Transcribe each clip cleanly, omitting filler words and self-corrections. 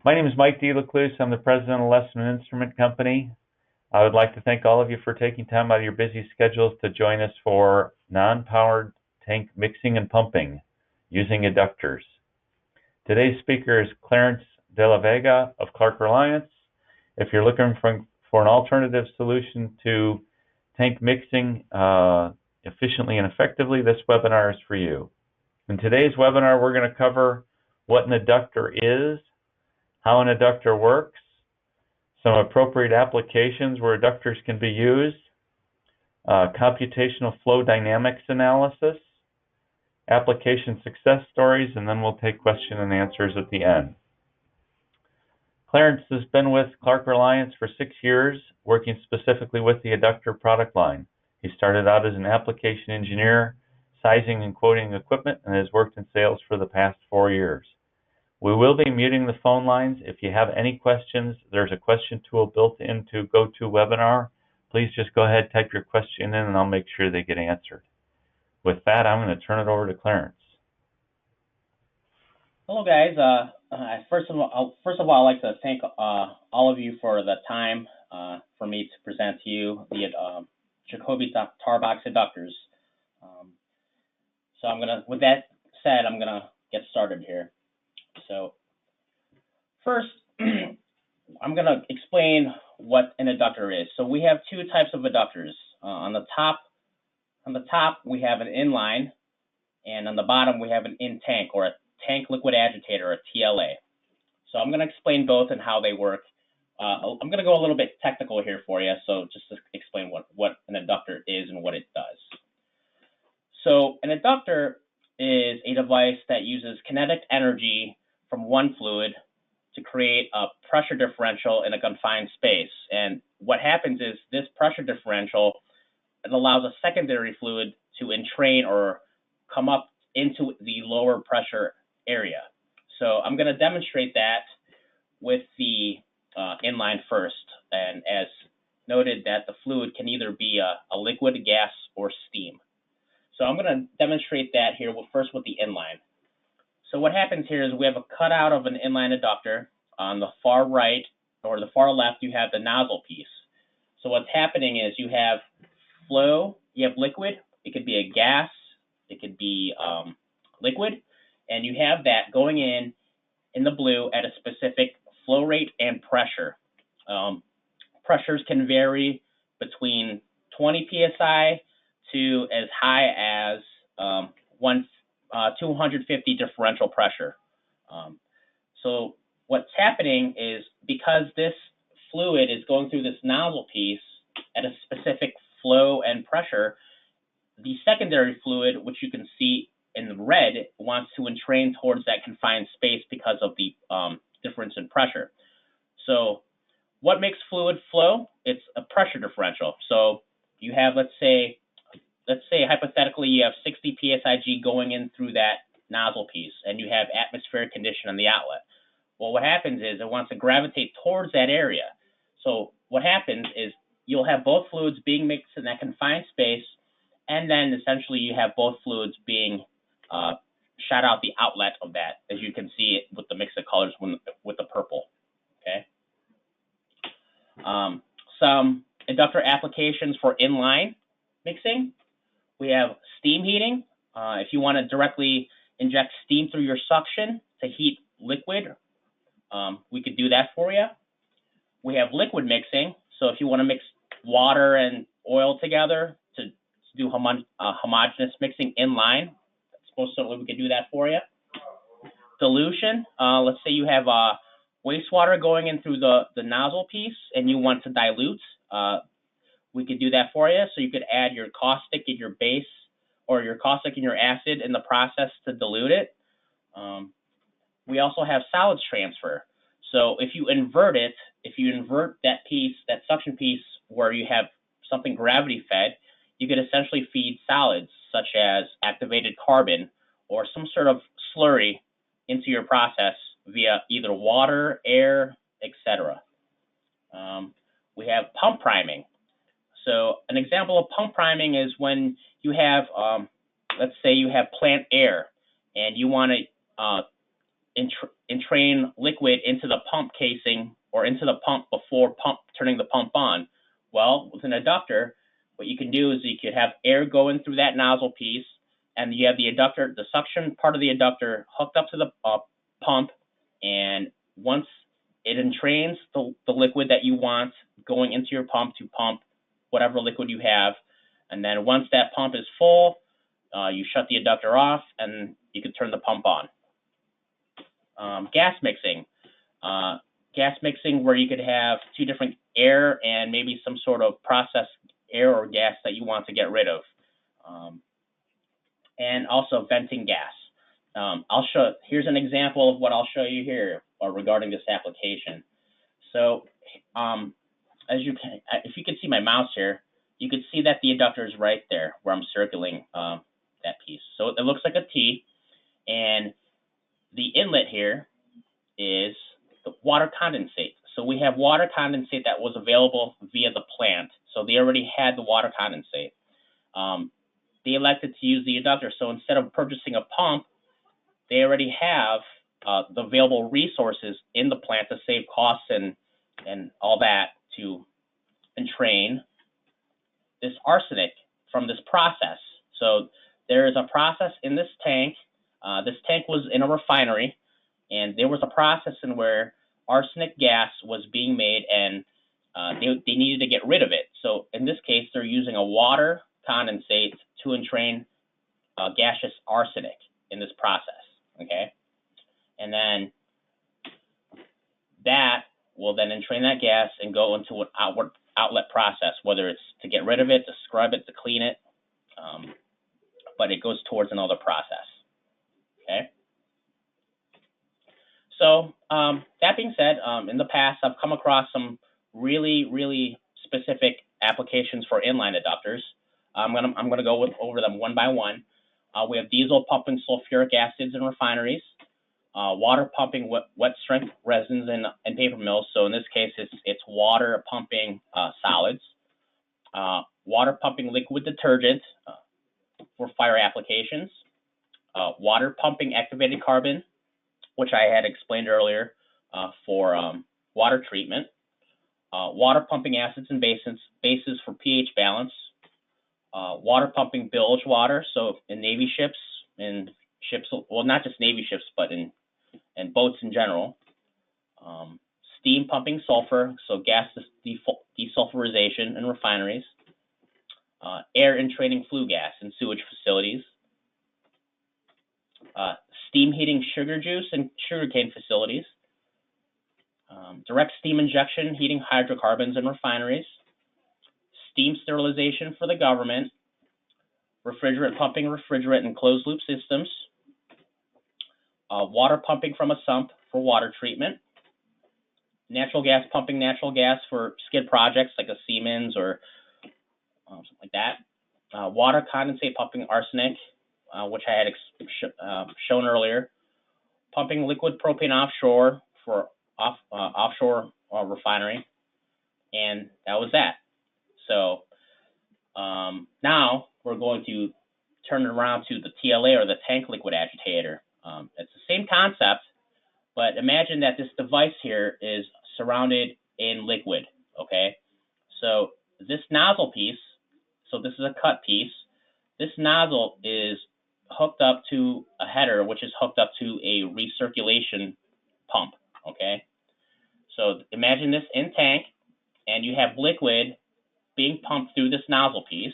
My name is Mike DeLacluse. I'm the president of Lesman Instrument Company. I would like to thank all of you for taking time out of your busy schedules to join us for non-powered tank mixing and pumping using adductors. Today's speaker is Clarence De La Vega of Clark Reliance. If you're looking for an alternative solution to tank mixing efficiently and effectively, this webinar is for you. In today's webinar, we're going to cover what an adductor is, how an adductor works, some appropriate applications where adductors can be used, computational flow dynamics analysis, application success stories, and then we'll take question and answers at the end. Clarence has been with Clark Reliance for 6 years, working specifically with the adductor product line. He started out as an application engineer, sizing and quoting equipment, and has worked in sales for the past 4 years. We will be muting the phone lines. If you have any questions, there's a question tool built into GoToWebinar. Please just go ahead, type your question in, and I'll make sure they get answered. With that, I'm going to turn it over to Clarence. Hello, guys. First of all, I'd like to thank all of you for the time for me to present to you the Jacobi Tarbox adductors. With that said, I'm gonna get started here. So first, I'm gonna explain what an adductor is. So we have two types of adductors. On the top, we have an inline, and on the bottom we have an in-tank, or a tank liquid agitator, a TLA. So I'm going to explain both and how they work. I'm going to go a little bit technical here for you, so just to explain what an adductor is and what it does. So an adductor is a device that uses kinetic energy from one fluid to create a pressure differential in a confined space. And what happens is this pressure differential, it allows a secondary fluid to entrain or come up into the lower pressure area. So I'm going to demonstrate that with the inline first. And as noted, that the fluid can either be a liquid, gas, or steam. So I'm going to demonstrate that here first with the inline. So what happens here is we have a cutout of an inline adductor. On the far right or the far left, you have the nozzle piece. So what's happening is you have flow, you have liquid, it could be a gas, it could be liquid, and you have that going in the blue at a specific flow rate and pressure. Pressures can vary between 20 psi to as high as 250 differential pressure. So what's happening is because this fluid is going through this nozzle piece at a specific flow and pressure, the secondary fluid, which you can see in the red, wants to entrain towards that confined space because of the difference in pressure. So what makes fluid flow? It's a pressure differential. So you have, let's say hypothetically you have 60 psig going in through that nozzle piece, and you have atmospheric condition on the outlet. Well, what happens is it wants to gravitate towards that area. So what happens is you'll have both fluids being mixed in that confined space, and then essentially you have both fluids being shot out the outlet of that, as you can see it with the mix of colors with the purple. Okay. Some adductor applications for inline mixing. We have steam heating. If you want to directly inject steam through your suction to heat liquid, we could do that for you. We have liquid mixing. So if you want to mix water and oil together to do homogeneous mixing inline, most certainly we could do that for you. Dilution. Let's say you have wastewater going in through the nozzle piece and you want to dilute. We could do that for you. So you could add your caustic in your base, or your caustic and your acid in the process to dilute it. We also have solids transfer. So if you invert that piece, that suction piece where you have something gravity fed, you could essentially feed solids such as activated carbon or some sort of slurry into your process via either water, air, etc. We have pump priming. So an example of pump priming is when you have, let's say you have plant air and you want to entrain liquid into the pump casing or into the pump before turning the pump on? Well, with an adductor, what you can do is you could have air going through that nozzle piece, and you have the adductor, the suction part of the adductor hooked up to the pump, and once it entrains the liquid that you want going into your pump to pump whatever liquid you have, and then once that pump is full, you shut the adductor off, and you can turn the pump on. Gas mixing. Gas mixing where you could have two different air and maybe some sort of processed air or gas that you want to get rid of. And also venting gas. Here's an example of what I'll show you here regarding this application. So if you can see my mouse here, you can see that the adductor is right there where I'm circling that piece. So it looks like a T, and the inlet here is the water condensate. So we have water condensate that was available via the plant. So they already had the water condensate. They elected to use the adductor. So instead of purchasing a pump, they already have the available resources in the plant to save costs and all that to entrain this arsenic from this process. So there is a process in this tank. This tank was in a refinery, and there was a process in where arsenic gas was being made, and they needed to get rid of it. So in this case, they're using a water condensate to entrain gaseous arsenic in this process, okay? And then that will then entrain that gas and go into an outlet process, whether it's to get rid of it, to scrub it, to clean it, but it goes towards another process, okay? So that being said, in the past, I've come across some really specific applications for inline adductors. I'm gonna go over them one by one. We have diesel pumping sulfuric acids in refineries, water pumping wet strength resins in paper mills. So in this case, it's water pumping solids, water pumping liquid detergent for fire applications, water pumping activated carbon, which I had explained earlier for water treatment, water pumping acids and bases for pH balance, water pumping bilge water, so in Navy ships, well, not just Navy ships, but in boats in general, steam pumping sulfur, so gas desulfurization in refineries, air entraining flue gas in sewage facilities, steam heating sugar juice in sugarcane facilities, direct steam injection heating hydrocarbons in refineries, steam sterilization for the government, refrigerant pumping refrigerant in closed loop systems, water pumping from a sump for water treatment, natural gas pumping natural gas for skid projects like a Siemens or something like that, water condensate pumping arsenic, which I had shown earlier, pumping liquid propane offshore for offshore refinery, and that was that. So now we're going to turn it around to the TLA, or the tank liquid agitator. It's the same concept, but imagine that this device here is surrounded in liquid, okay? So this nozzle piece, so this is a cut piece, this nozzle is hooked up to a header, which is hooked up to a recirculation pump, okay? So imagine this in tank, and you have liquid being pumped through this nozzle piece,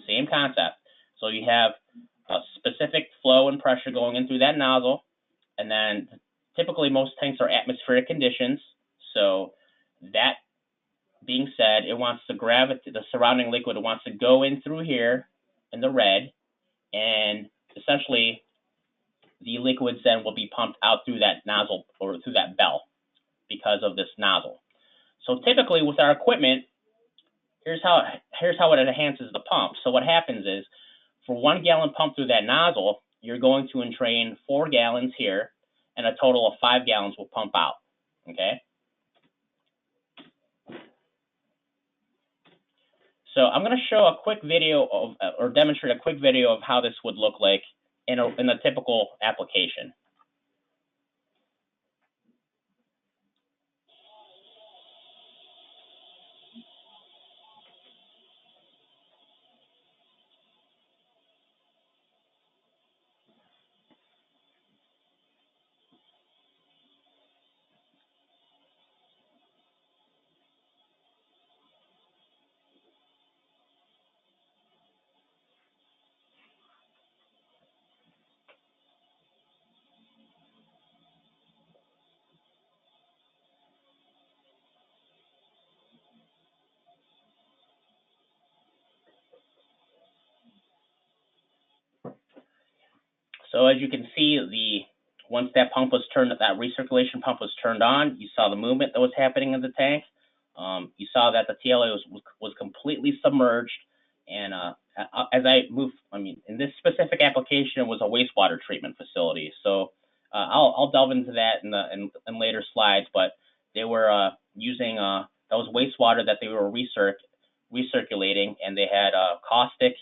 same concept. So you have a specific flow and pressure going in through that nozzle, and then typically most tanks are atmospheric conditions. So that being said, it wants to the surrounding liquid, it wants to go in through here in the red, and essentially the liquids then will be pumped out through that nozzle or through that bell because of this nozzle. So typically with our equipment, here's how it enhances the pump. So what happens is, for 1 gallon pump through that nozzle, you're going to entrain 4 gallons here, and a total of 5 gallons will pump out, okay? So I'm going to show a quick video of, or demonstrate a quick video of how this would look like in a typical application. So as you can see, once that pump was turned, that recirculation pump was turned on, you saw the movement that was happening in the tank. You saw that the TLA was completely submerged, and as I moved, in this specific application, it was a wastewater treatment facility. So I'll delve into that in later slides, but they were using that was wastewater that they were recirculating, and they had caustic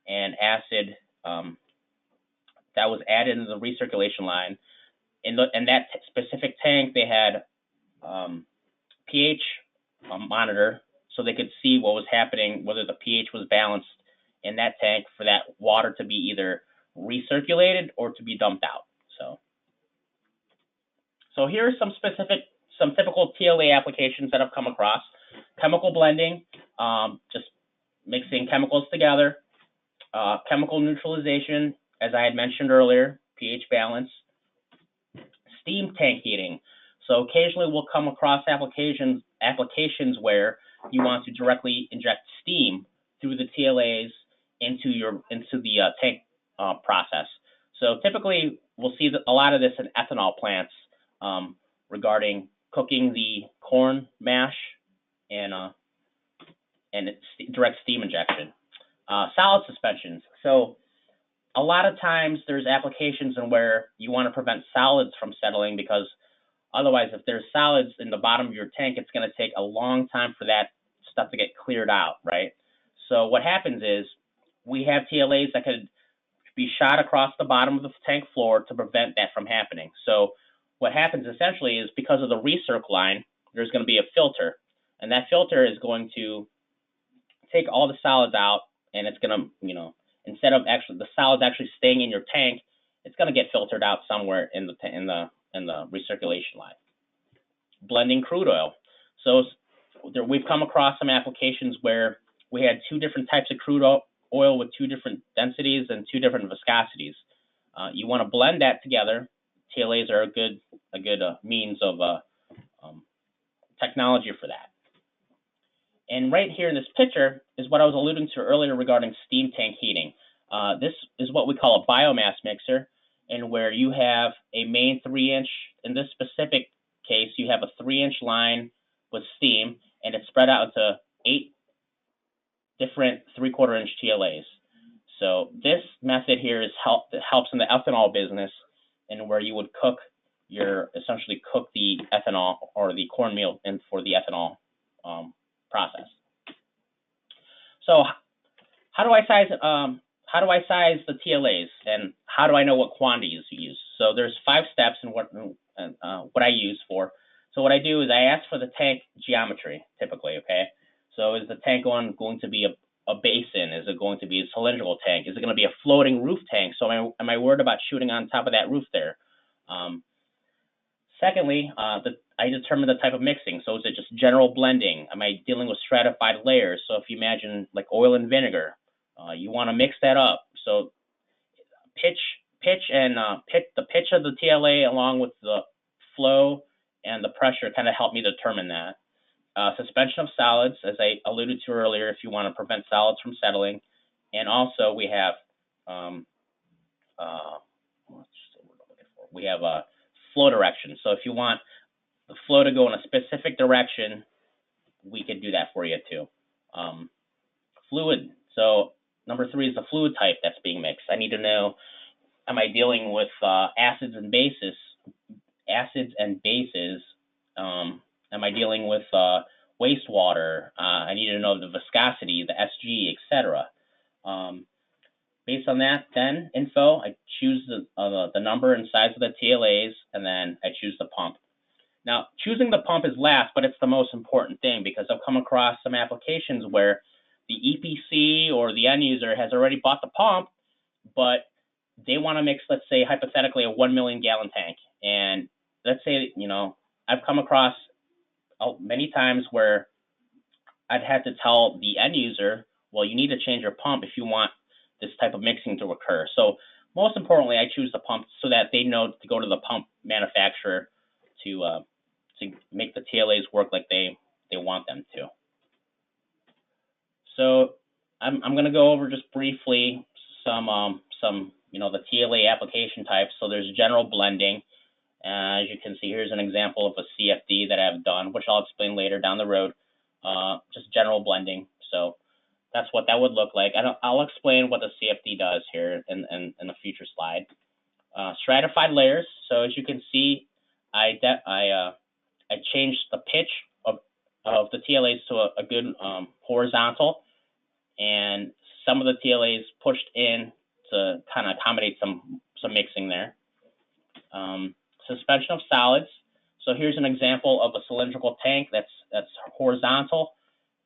and acid that was added into the recirculation line. In that specific tank, they had pH monitor, so they could see what was happening, whether the pH was balanced in that tank for that water to be either recirculated or to be dumped out. So here are some typical TLA applications that I've come across. Chemical blending, just mixing chemicals together. Chemical neutralization, as I had mentioned earlier, pH balance. Steam tank heating. So occasionally we'll come across applications where you want to directly inject steam through the TLAs into the tank process. So typically we'll see a lot of this in ethanol plants regarding cooking the corn mash and direct steam injection. Solid suspensions. So a lot of times there's applications in where you want to prevent solids from settling, because otherwise, if there's solids in the bottom of your tank, it's going to take a long time for that stuff to get cleared out, right? So what happens is we have TLAs that could be shot across the bottom of the tank floor to prevent that from happening. So what happens essentially is, because of the recirc line, there's going to be a filter, and that filter is going to take all the solids out, and it's going to, instead of the solids actually staying in your tank, it's going to get filtered out somewhere in the recirculation line. Blending crude oil. So we've come across some applications where we had two different types of crude oil with two different densities and two different viscosities. You want to blend that together. TLAs are a good means of technology for that. And right here in this picture is what I was alluding to earlier regarding steam tank heating. This is what we call a biomass mixer, and where you have a main 3-inch, in this specific case, you have a 3-inch line with steam, and it's spread out into 8 different 3/4-inch TLAs. So this method here helps in the ethanol business, and where you would essentially cook the ethanol or the cornmeal for the ethanol process. So how do I size the TLAs, and how do I know what quantities to use? So there's 5 steps in what I use for. So what I do is I ask for the tank geometry typically. Okay. So is the tank going to be a basin? Is it going to be a cylindrical tank? Is it going to be a floating roof tank? So am I worried about shooting on top of that roof there? Secondly, I determine the type of mixing. So is it just general blending? Am I dealing with stratified layers? So if you imagine like oil and vinegar, you want to mix that up. So the pitch of the TLA along with the flow and the pressure kind of help me determine that. Suspension of solids, as I alluded to earlier, if you want to prevent solids from settling. And also we have flow direction. So if you want the flow to go in a specific direction, we could do that for you too. Fluid. So number 3 is the fluid type that's being mixed. I need to know, am I dealing with acids and bases? Am I dealing with wastewater? I need to know the viscosity, the SG, etc. Based on that, then info, I choose the number and size of the TLAs, and then I choose the pump. Now, choosing the pump is last, but it's the most important thing, because I've come across some applications where the EPC or the end user has already bought the pump, but they want to mix, let's say, hypothetically, a 1 million gallon tank. And let's say, I've come across many times where I've had to tell the end user, well, you need to change your pump if you want this type of mixing to occur. So most importantly, I choose the pump so that they know to go to the pump manufacturer to make the TLAs work like they want them to. So I'm going to go over just briefly some the TLA application type. So there's general blending. As you can see, here's an example of a CFD that I've done, which I'll explain later down the road. Just general blending. So that's what that would look like. I'll explain what the CFD does here in a future slide. Stratified layers. So as you can see, I changed the pitch of the TLAs to a good horizontal, and some of the TLAs pushed in to kind of accommodate some mixing there. Suspension of solids. So here's an example of a cylindrical tank that's horizontal,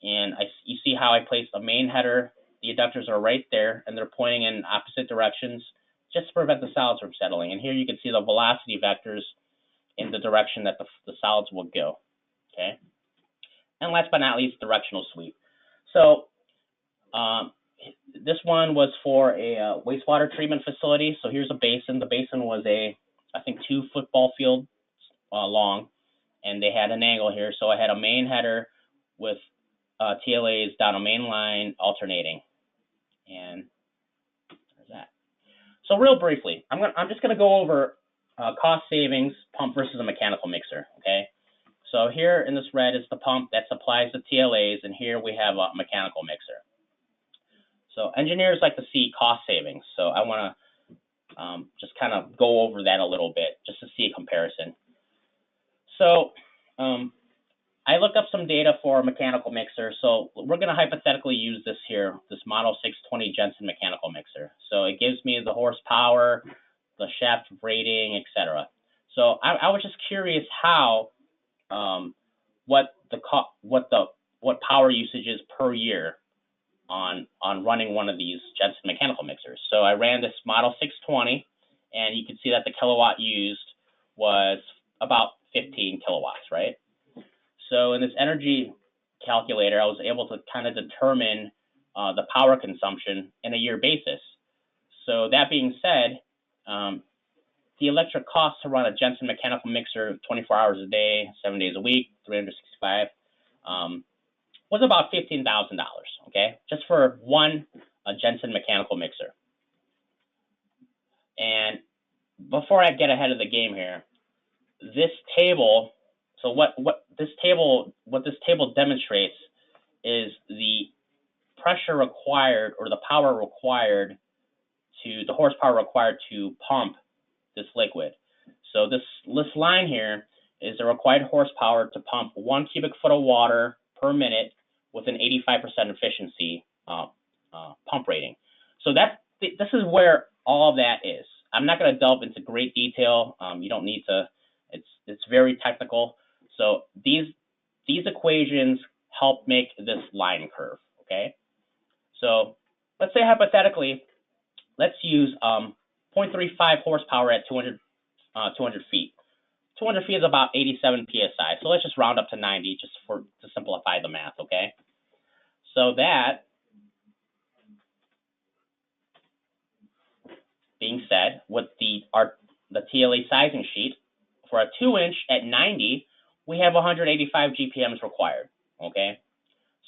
and you see how I placed the main header. The adductors are right there, and they're pointing in opposite directions just to prevent the solids from settling. And here you can see the velocity vectors in the direction that the solids will go. Okay. And last but not least, directional sweep. So this one was for a wastewater treatment facility. So here's a basin. The basin was I think 2 football fields long, and they had an angle here. So I had a main header with TLAs down a main line alternating. And there's that. So real briefly, I'm just gonna go over cost savings, pump versus a mechanical mixer. Okay. So here in this red is the pump that supplies the TLAs, and here we have a mechanical mixer. So engineers like to see cost savings. So I want to just kind of go over that a little bit just to see a comparison. So I looked up some data for a mechanical mixer. So we're going to hypothetically use this here, this Model 620 Jensen mechanical mixer. So it gives me the horsepower, the shaft rating, etc. So I was just curious how what power usage is per year on running one of these Jensen mechanical mixers. So I ran this Model 620, and you can see that the kilowatt used was about 15 kilowatts, right? So in this energy calculator, I was able to kind of determine the power consumption in a year basis. So that being said, the electric cost to run a Jensen mechanical mixer 24 hours a day, 7 days a week, 365, was about $15,000, okay? Just for one Jensen mechanical mixer. And before I get ahead of the game here, this table, so what this table demonstrates is the pressure required, or the power required the horsepower required to pump this liquid. So this line here is the required horsepower to pump 1 cubic foot of water per minute with an 85% efficiency pump rating. So this is where all of that is. I'm not going to delve into great detail. You don't need to. It's very technical. So these equations help make this line curve. Okay. So let's say hypothetically, let's use 0.35 horsepower at 200 feet. 200 feet is about 87 psi. So let's just round up to 90 just to simplify the math. Okay. So that being said, with the TLA sizing sheet, for a 2-inch at 90, we have 185 GPMs required, okay?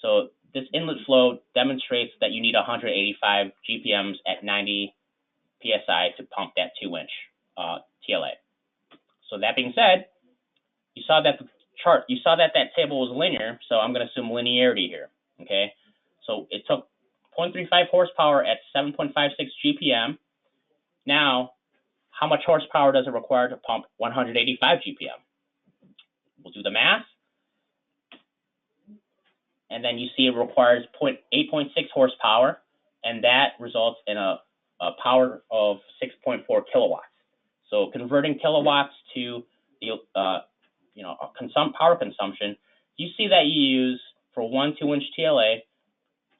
So this inlet flow demonstrates that you need 185 GPMs at 90 PSI to pump that 2-inch TLA. So that being said, you saw that that table was linear, so I'm going to assume linearity here, okay? So it took 0.35 horsepower at 7.56 GPM. Now, how much horsepower does it require to pump 185 GPM? We'll do the math. And then you see it requires 8.6 horsepower, and that results in a power of 6.4 kilowatts. So converting kilowatts to the power consumption, you see that you use for one 2-inch TLA,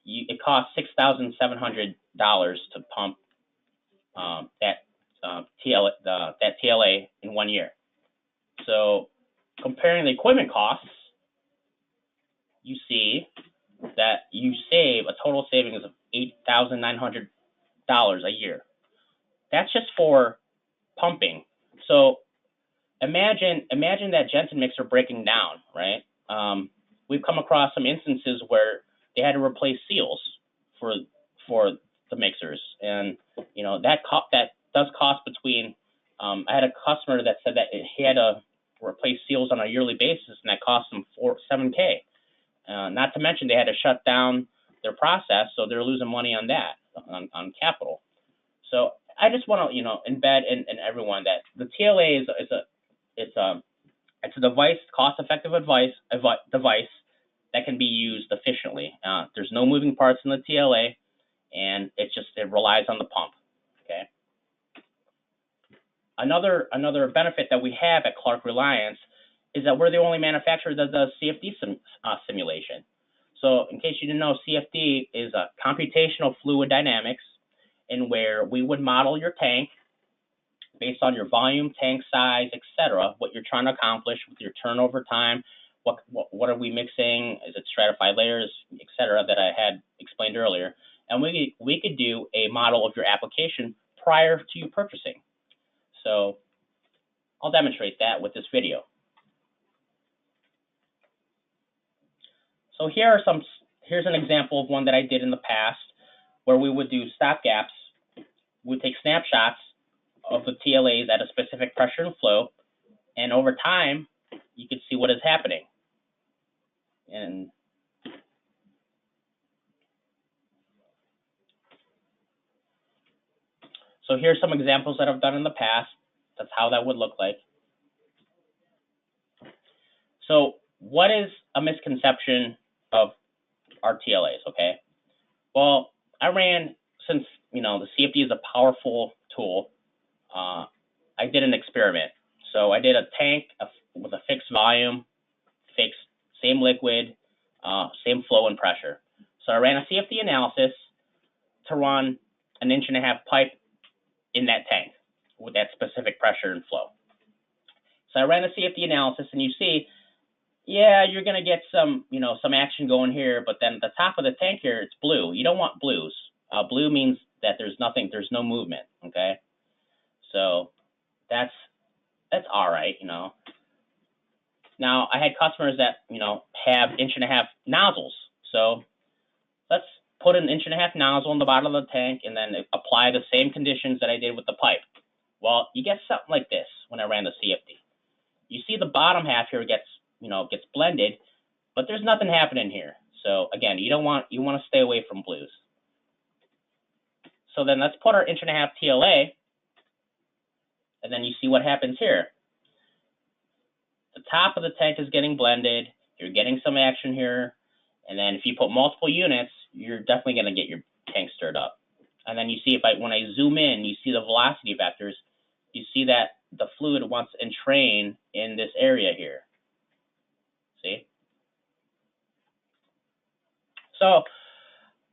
it costs $6,700 to pump that TLA in 1 year. So comparing the equipment costs, you see that you save a total savings of $8,900 a year. That's just for pumping. So imagine that Jensen mixer breaking down, right? We've come across some instances where they had to replace seals for the mixers, and that does cost between. I had a customer that said that he had to replace seals on a yearly basis, and that cost him $7K. Not to mention they had to shut down their process, so they're losing money on that, on capital. So I just want to embed in everyone that the TLA is a device, cost-effective device that can be used efficiently. There's no moving parts in the TLA, and it relies on the pump. Okay. Another benefit that we have at Clark Reliance is that we're the only manufacturer that does CFD simulation. So in case you didn't know, CFD is a computational fluid dynamics, in where we would model your tank based on your volume, tank size, etc., what you're trying to accomplish with your turnover time, what are we mixing, is it stratified layers, etc., that I had explained earlier. And we could do a model of your application prior to you purchasing. So I'll demonstrate that with this video. So here's an example of one that I did in the past, where we would do stopgaps. We'd take snapshots of the TLAs at a specific pressure and flow, and over time, you could see what is happening. And so here's some examples that I've done in the past. That's how that would look like. So what is a misconception of our TLAs, okay? Well, since the CFD is a powerful tool, I did an experiment. So I did a tank with a fixed volume, same liquid, same flow and pressure. So I ran a CFD analysis to run an 1.5-inch pipe in that tank with that specific pressure and flow. So I ran a CFD analysis, and you see, yeah, you're going to get some action going here, but then at the top of the tank here, it's blue. You don't want blues. Blue means that there's no movement, okay? So that's all right, Now, I had customers that, have 1.5-inch nozzles. So let's put an 1.5-inch nozzle in the bottom of the tank and then apply the same conditions that I did with the pipe. Well, you get something like this when I ran the CFD. You see the bottom half here gets blended, but there's nothing happening here. So again, you want to stay away from blues. So then let's put our 1.5-inch TLA, and then you see what happens here. The top of the tank is getting blended. You're getting some action here. And then if you put multiple units, you're definitely going to get your tank stirred up. And then you see when I zoom in, you see the velocity vectors. You see that the fluid wants to entrain in this area here. See? So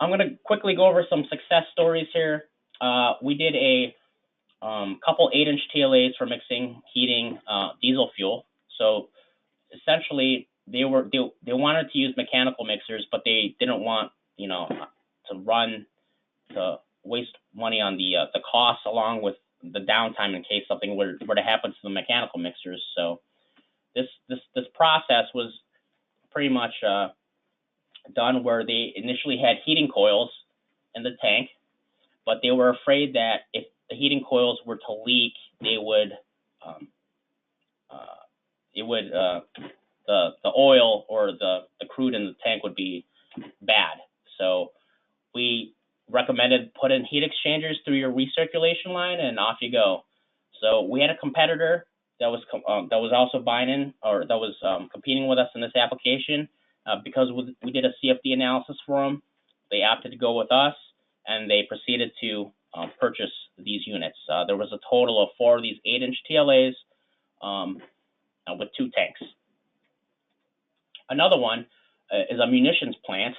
I'm going to quickly go over some success stories here. We did a couple 8-inch TLAs for mixing, heating diesel fuel. So essentially, they wanted to use mechanical mixers, but they didn't want to waste money on the costs along with the downtime in case something were to happen to the mechanical mixers. So this process was pretty much done where they initially had heating coils in the tank, but they were afraid that if the heating coils were to leak, the oil or the crude in the tank would be bad. So we recommended put in heat exchangers through your recirculation line, and off you go. So we had a competitor that was also competing with us in this application. Because we did a CFD analysis for them, they opted to go with us, and they proceeded to purchase these units. There was a total of 4 of these 8-inch TLAs with 2 tanks. Another one is a munitions plant,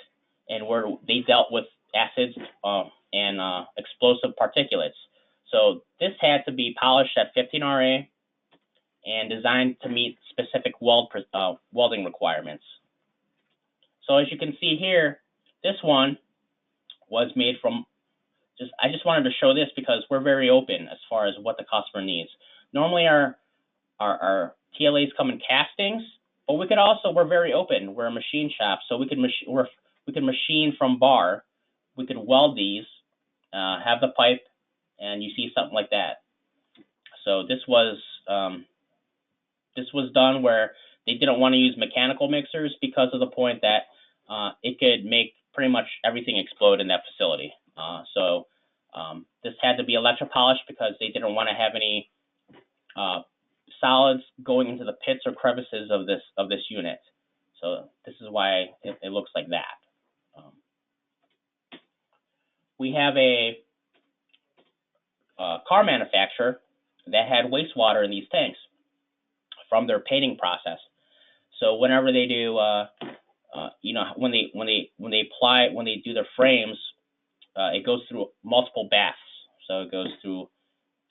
and where they dealt with acids and explosive particulates. So this had to be polished at 15 RA and designed to meet specific welding requirements. So as you can see here, this one was made from I just wanted to show this because we're very open as far as what the customer needs. Normally our TLAs come in castings, but we're very open. We're a machine shop, so we can machine from bar. We could weld these have the pipe, and you see something like that. So this was done where they didn't want to use mechanical mixers because of the point that it could make pretty much everything explode in that facility. So this had to be electropolished because they didn't want to have any solids going into the pits or crevices of this unit. So this is why it looks like that. We have a car manufacturer that had wastewater in these tanks from their painting process. So whenever they do, when they do their frames, it goes through multiple baths. So it goes through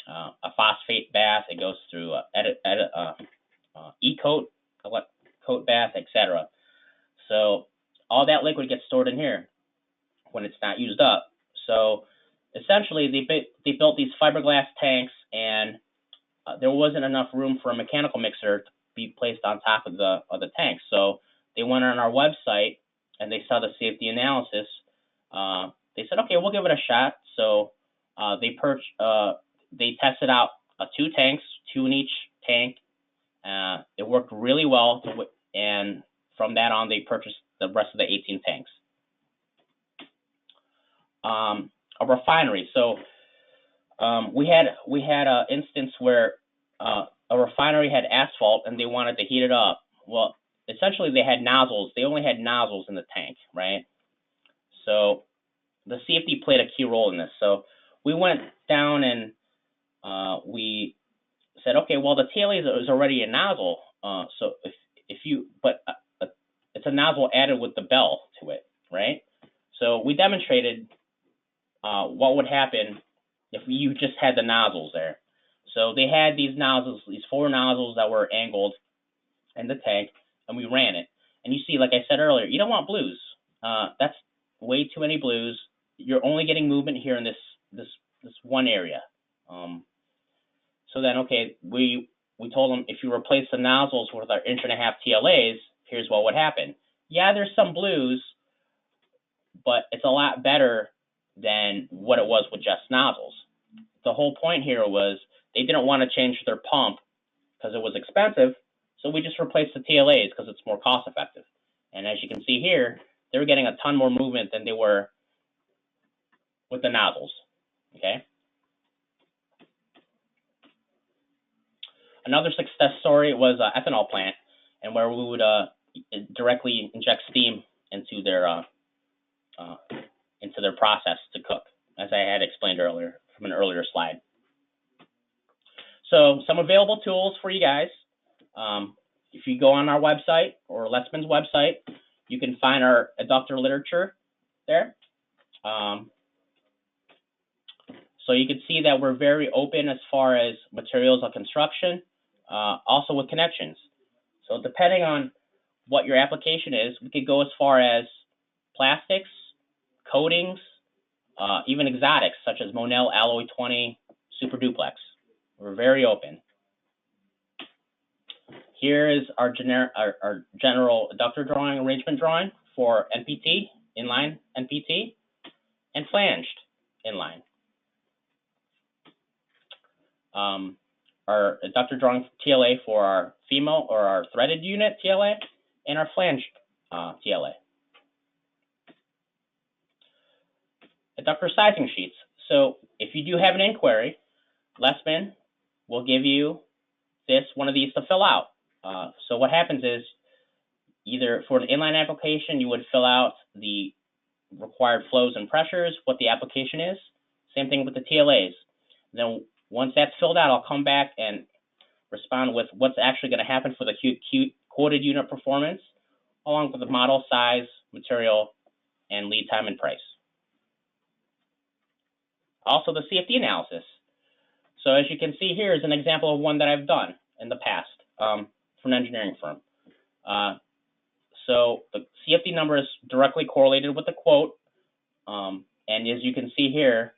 a phosphate bath, it goes through e-coat, coat bath, etc. So all that liquid gets stored in here when it's not used up. So essentially, they built these fiberglass tanks, and there wasn't enough room for a mechanical mixer to be placed on top of the tank. So they went on our website and they saw the safety analysis. They said, okay, we'll give it a shot. So they tested out 2 tanks, 2 in each tank. It worked really well, and from that on, they purchased the rest of the 18 tanks. A refinery. So we had an instance where a refinery had asphalt and they wanted to heat it up. Well, essentially they had nozzles. They only had nozzles in the tank, right? So the CFD played a key role in this. So we went down and we said, okay, well, the TLA is already a nozzle. So but it's a nozzle added with the bell to it, right? So we demonstrated what would happen if you just had the nozzles there. So they had these nozzles, these 4 nozzles that were angled in the tank, and we ran it. And you see, like I said earlier, you don't want blues. That's way too many blues. You're only getting movement here in this one area. So then, okay, we told them if you replace the nozzles with our 1.5 TLAs, here's what would happen. Yeah, there's some blues, but it's a lot better than what it was with just nozzles. The whole point here was they didn't want to change their pump because it was expensive, so we just replaced the TLAs because it's more cost effective. And as you can see here, they were getting a ton more movement than they were with the nozzles, okay? Another success story was an ethanol plant, and where we would directly inject steam into their process to cook, as I had explained earlier from an earlier slide. So some available tools for you guys. If you go on our website or Lesman's website, you can find our adductor literature there. So you can see that we're very open as far as materials of construction, also with connections. So depending on what your application is, we could go as far as plastics, coatings, even exotics such as Monel Alloy 20 Super Duplex. We're very open. Here is our general adductor drawing, arrangement drawing for NPT, inline NPT, and flanged inline. Our adductor drawing TLA for our female or our threaded unit TLA, and our flanged TLA. Adductor sizing sheets. So if you do have an inquiry, Lesman will give you one of these to fill out. So what happens is, either for an inline application, you would fill out the required flows and pressures, what the application is. Same thing with the TLAs. Then once that's filled out, I'll come back and respond with what's actually going to happen for the quoted unit performance, along with the model size, material, and lead time and price. Also the CFD analysis. So as you can see here is an example of one that I've done in the past for an engineering firm. So the CFD number is directly correlated with the quote. And as you can see here,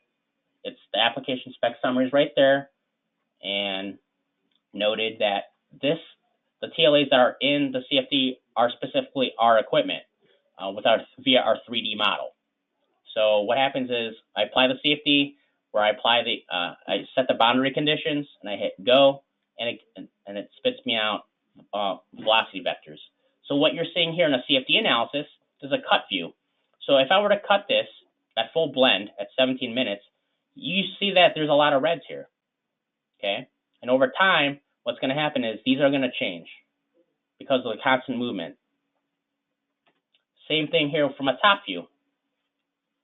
it's the application spec summaries right there, and noted that the TLAs that are in the CFD are specifically our equipment via our 3D model. So what happens is I apply the CFD, where I apply the, I set the boundary conditions, and I hit go, and it spits me out velocity vectors. So what you're seeing here in a CFD analysis is a cut view. So if I were to cut this at full blend at 17 minutes, you see that there's a lot of reds here, okay? And over time, what's going to happen is these are going to change because of the constant movement. Same thing here from a top view.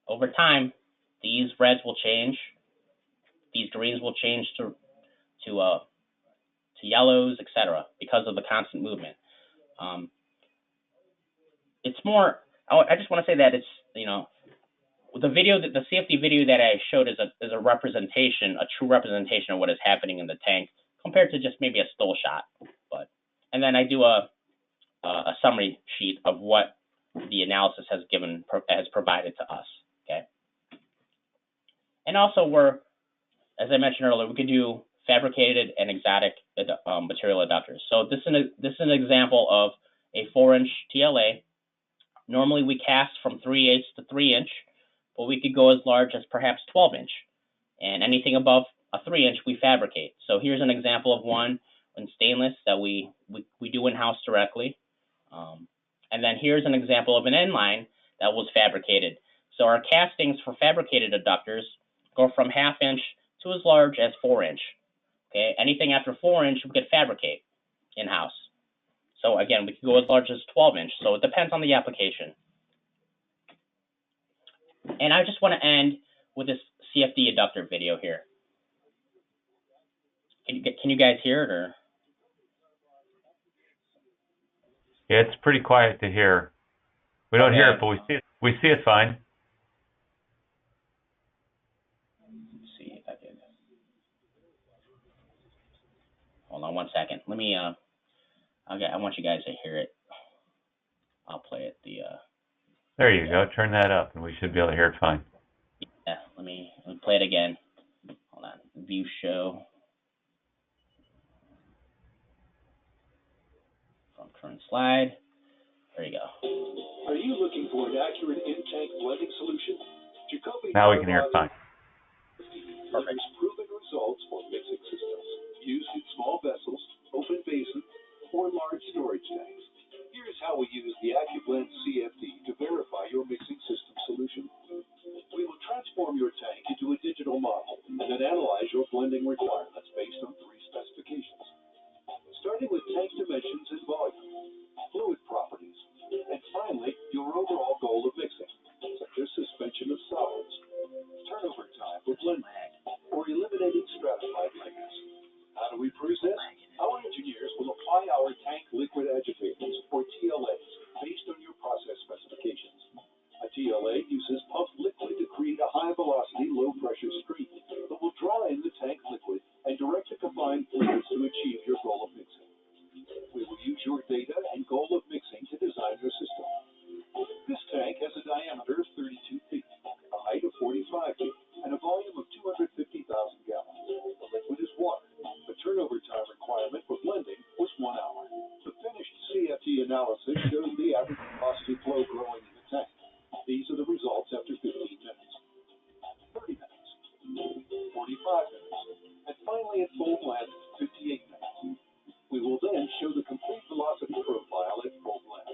Over time, these reds will change, these greens will change to yellows, etc., because of the constant movement. It's more, I just want to say that it's, you know, the video, that the CFD video that I showed is a representation, a true representation of what is happening in the tank compared to just maybe a still shot. But, and then I do a summary sheet of what the analysis has provided to us. Okay. And also as I mentioned earlier, we could do fabricated and exotic material adductors. So this is an example of a 4-inch TLA. Normally we cast from 3/8 to 3-inch, but we could go as large as perhaps 12-inch. And anything above a 3-inch we fabricate. So here's an example of one in stainless that we do in-house directly. And then here's an example of an inline that was fabricated. So our castings for fabricated adductors go from 1/2 inch to as large as 4-inch. Okay, anything after 4-inch we could fabricate in-house. So again, we could go as large as 12-inch. So it depends on the application. And I just want to end with this CFD adductor video here. Can you guys hear it, or? Yeah, it's pretty quiet to hear. We don't hear it, but we see it. We see it fine. Let's see if I can. Hold on one second. Let me. I want you guys to hear it. I'll play it. There you go. Turn that up, and we should be able to hear it fine. Yeah. Let me play it again. Hold on. View show. From current slide. There you go. Are you looking for an accurate in-tank blending solution? Jacoby Now we can hear it fine. Perfect. Proven results for mixing systems used in small vessels, open basins, or large storage tanks. Here's how we use the AccuBlend CFD to verify your mixing system solution. We will transform your tank into a digital model and then analyze your blending requirements based on 3 specifications. Starting with tank dimensions and volume, fluid properties, and finally, your overall goal of mixing, such as suspension of solids, turnover time for blending, or eliminating stratified layers. How do we prove this? Our engineers will apply our tank liquid agitators, or TLAs, based on your process specifications. A TLA uses pumped liquid to create a high-velocity, low-pressure stream that will draw in the tank liquid and direct the combined fluids to achieve your goal of mixing. We will use your data and goal of mixing to design your system. This tank has a diameter of 32 feet, a height of 45 feet, and a volume of 250,000 gallons. The liquid is water. The turnover time requirement for blending was 1 hour. The finished CFD analysis shows the average velocity flow growing in the tank. These are the results after 15 minutes, 30 minutes, 45 minutes, and finally at full blend, 58 minutes. We will then show the complete velocity profile at full blend.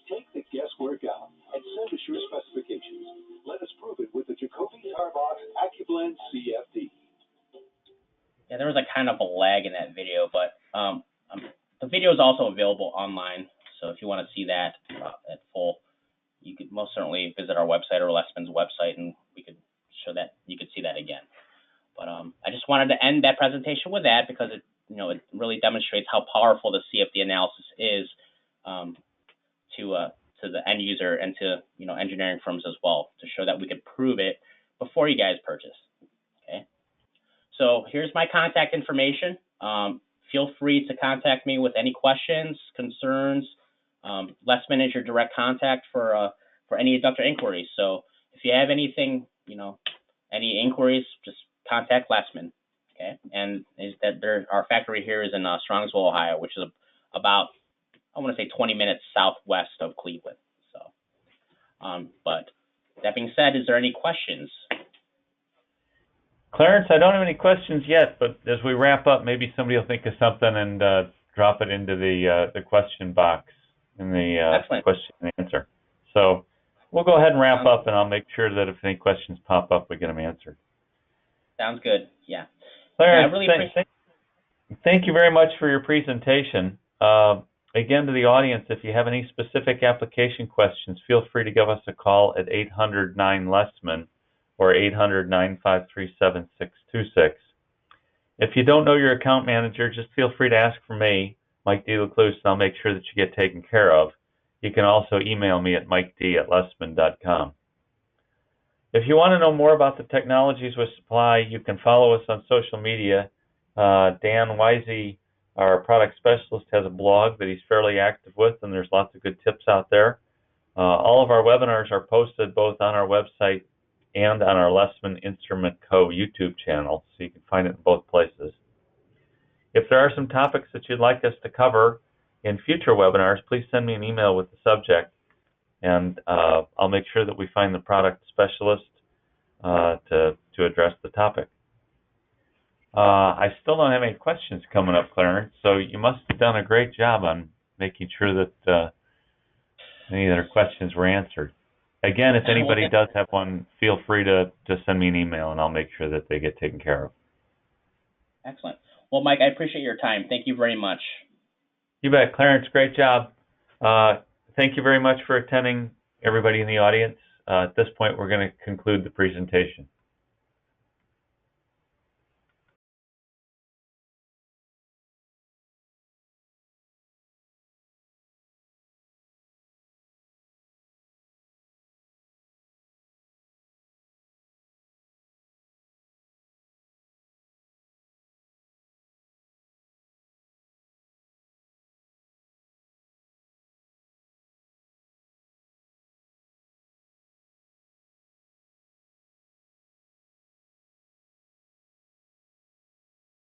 Take the guesswork out and send us your specifications. Let us prove it with the Jacoby Tarbox AccuBlend CFD. Yeah, there was a kind of a lag in that video, but the video is also available online. So if you want to see that at full, you could most certainly visit our website or Lesman's website, and we could show that. You could see that again. But I just wanted to end that presentation with that because it really demonstrates how powerful the CFD analysis is to the end user and to engineering firms as well, to show that we could prove it before you guys purchase. Okay. So here's my contact information. Feel free to contact me with any questions, concerns. Lesman is your direct contact for any adductor inquiries. So if you have anything, any inquiries, just contact Lesman. Okay, and our factory here is in Strongsville, Ohio, which is about, I want to say, 20 minutes southwest of Cleveland. So, but That being said, is there any questions? Clarence, I don't have any questions yet, but as we wrap up, maybe somebody will think of something and drop it into the question box in the question and answer. So we'll go ahead and wrap up, and I'll make sure that if any questions pop up, we get them answered. Sounds good. Yeah. Clarence, I really appreciate. Thank you very much for your presentation. Again, to the audience, if you have any specific application questions, feel free to give us a call at 800-9-LESMAN or 800-953-7626. If you don't know your account manager, just feel free to ask for me, Mike D. Lecluse, and I'll make sure that you get taken care of. You can also email me at miked@lesman.com. If you want to know more about the technologies we supply, you can follow us on social media. Dan Wisey, our product specialist, has a blog that he's fairly active with, and there's lots of good tips out there. All of our webinars are posted both on our website and on our Lesman Instrument Co. YouTube channel, so you can find it in both places. If there are some topics that you'd like us to cover in future webinars, please send me an email with the subject, and I'll make sure that we find the product specialist to address the topic. I still don't have any questions coming up, Clarence, so you must have done a great job on making sure that any of their questions were answered. Again, if anybody does have one, feel free to send me an email, and I'll make sure that they get taken care of. Excellent. Well, Mike, I appreciate your time. Thank you very much. You bet. Clarence, great job. Thank you very much for attending, everybody in the audience. At this point, we're going to conclude the presentation.